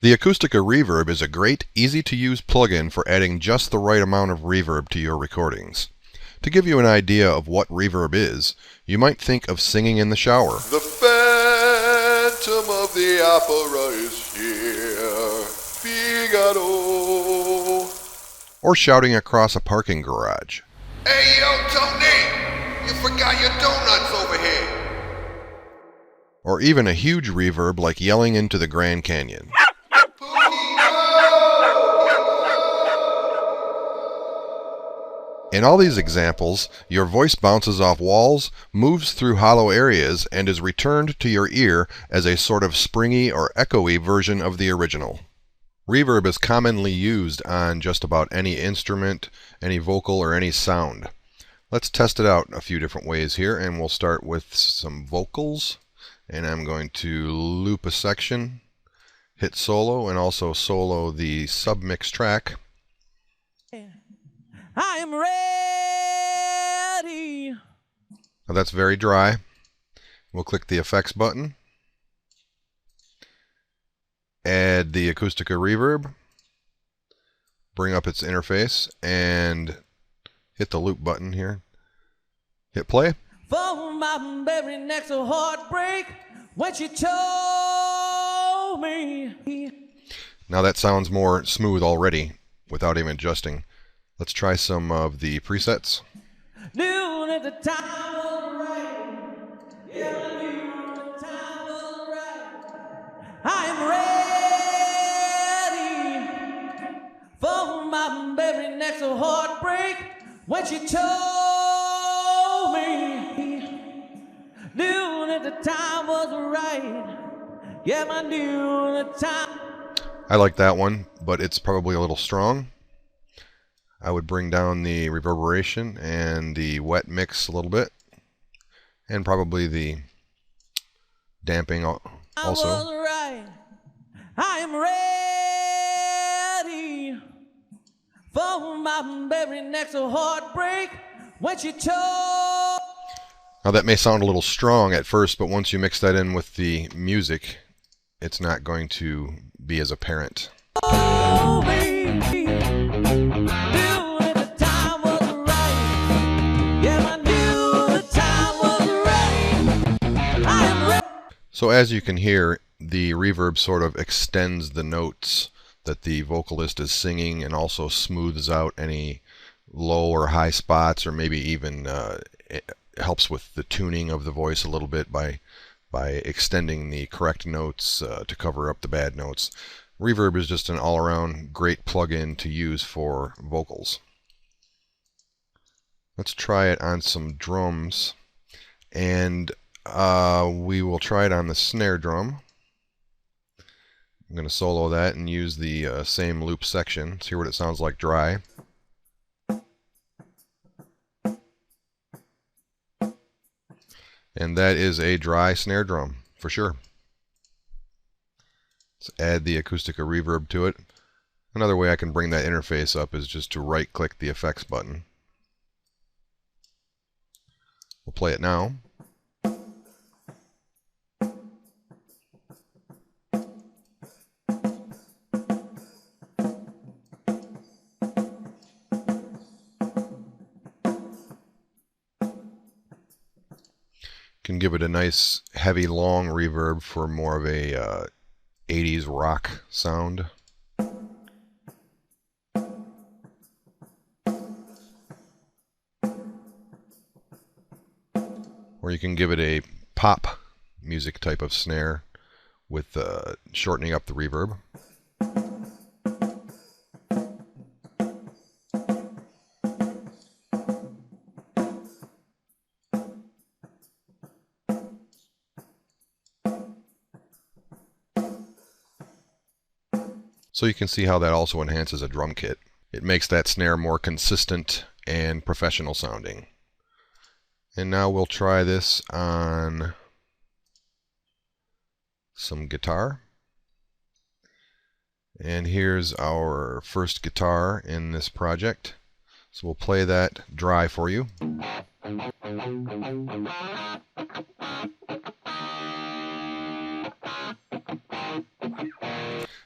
The Acoustica Reverb is a great, easy-to-use plugin for adding just the right amount of reverb to your recordings. To give you an idea of what reverb is, you might think of singing in the shower. The Phantom of the Opera is here, Figaro. Or shouting across a parking garage. Hey yo, Tony, you forgot your donuts over here. Or even a huge reverb like yelling into the Grand Canyon. In all these examples, your voice bounces off walls, moves through hollow areas, and is returned to your ear as a sort of springy or echoey version of the original. Reverb is commonly used on just about any instrument, any vocal, or any sound. Let's test it out a few different ways here, and we'll start with some vocals. And I'm going to loop a section, hit solo, and also solo the submix track. I am ready. Now that's very dry. We'll click the effects button, add the Acoustica Reverb, bring up its interface, and hit the loop button here. Hit play. For my very next heartbreak, when she told me. Now that sounds more smooth already without even adjusting. Let's try some of the presets. Knew that the time was right. Yeah, I knew the time was right. I'm ready for my very next heartbreak, when she told me. Knew that the time was right. Yeah, I knew the time. I like that one, but it's probably a little strong. I would bring down the reverberation and the wet mix a little bit, and probably the damping also. I was right. I am ready for my very next heartbreak, when she told. Now that may sound a little strong at first, but once you mix that in with the music, it's not going to be as apparent. So as you can hear, the reverb sort of extends the notes that the vocalist is singing and also smooths out any low or high spots, or maybe even it helps with the tuning of the voice a little bit by extending the correct notes to cover up the bad notes. Reverb is just an all-around great plug-in to use for vocals. Let's try it on some drums, and we will try it on the snare drum. I'm going to solo that and use the same loop section. Let's hear what it sounds like dry. And that is a dry snare drum, for sure. Let's add the Acoustica Reverb to it. Another way I can bring that interface up is just to right-click the effects button. We'll play it now. Can give it a nice heavy long reverb for more of a 80s rock sound. Or you can give it a pop music type of snare with shortening up the reverb. So you can see how that also enhances a drum kit. It makes that snare more consistent and professional sounding. And now we'll try this on some guitar. And here's our first guitar in this project. So we'll play that dry for you.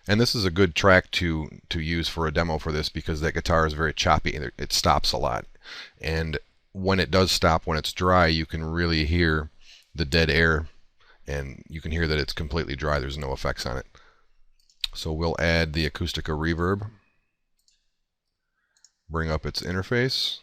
And this is a good track to use for a demo for this, because that guitar is very choppy. It stops a lot. And when it does stop, when it's dry, you can really hear the dead air, and you can hear that it's completely dry. There's no effects on it. So we'll add the Acoustica Reverb, bring up its interface.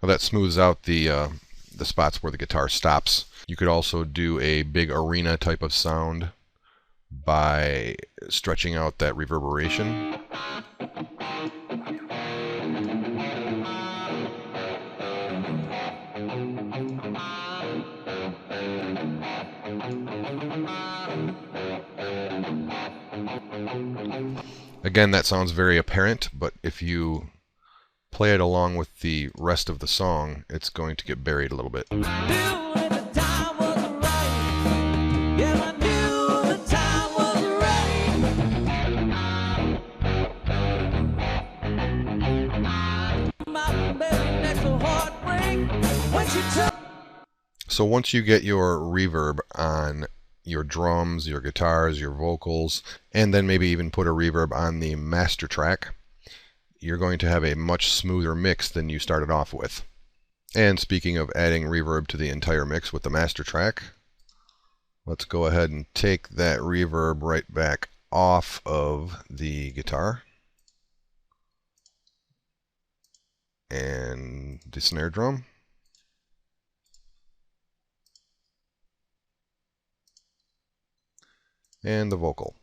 Well, that smooths out the spots where the guitar stops. You could also do a big arena type of sound by stretching out that reverberation. Again, that sounds very apparent, but if you play it along with the rest of the song, it's going to get buried a little bit. So once you get your reverb on your drums, your guitars, your vocals, and then maybe even put a reverb on the master track, you're going to have a much smoother mix than you started off with. And speaking of adding reverb to the entire mix with the master track, let's go ahead and take that reverb right back off of the guitar and the snare drum. And the vocal.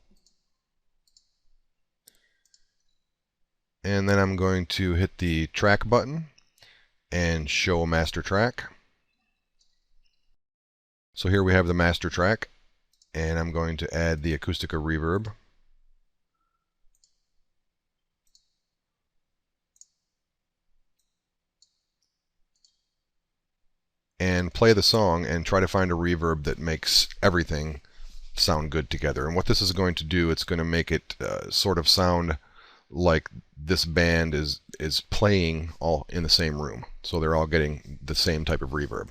And then I'm going to hit the track button and show a master track. So here we have the master track, and I'm going to add the Acoustica Reverb. And play the song and try to find a reverb that makes everything sound good together. And what this is going to do, it's going to make it sort of sound like this band is playing all in the same room, so they're all getting the same type of reverb.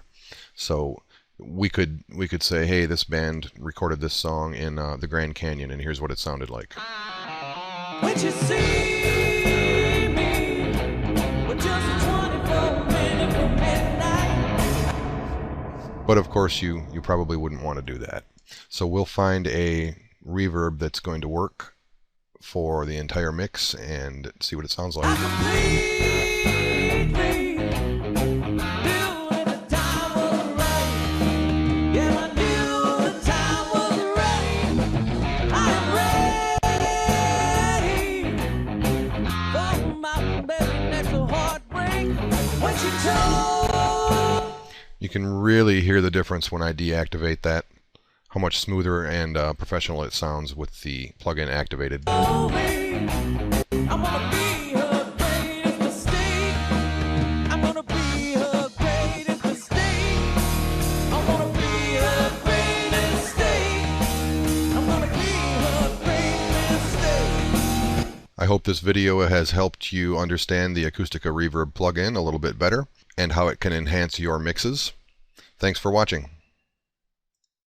So we could say, hey, this band recorded this song in the Grand Canyon, and here's what it sounded like. When you see me with just 24 minutes from midnight. But of course you probably wouldn't want to do that. So we'll find a reverb that's going to work for the entire mix and see what it sounds like. You can really hear the difference when I deactivate that, how much smoother and professional it sounds with the plugin activated. I hope this video has helped you understand the Acoustica Reverb plugin a little bit better and how it can enhance your mixes. Thanks for watching.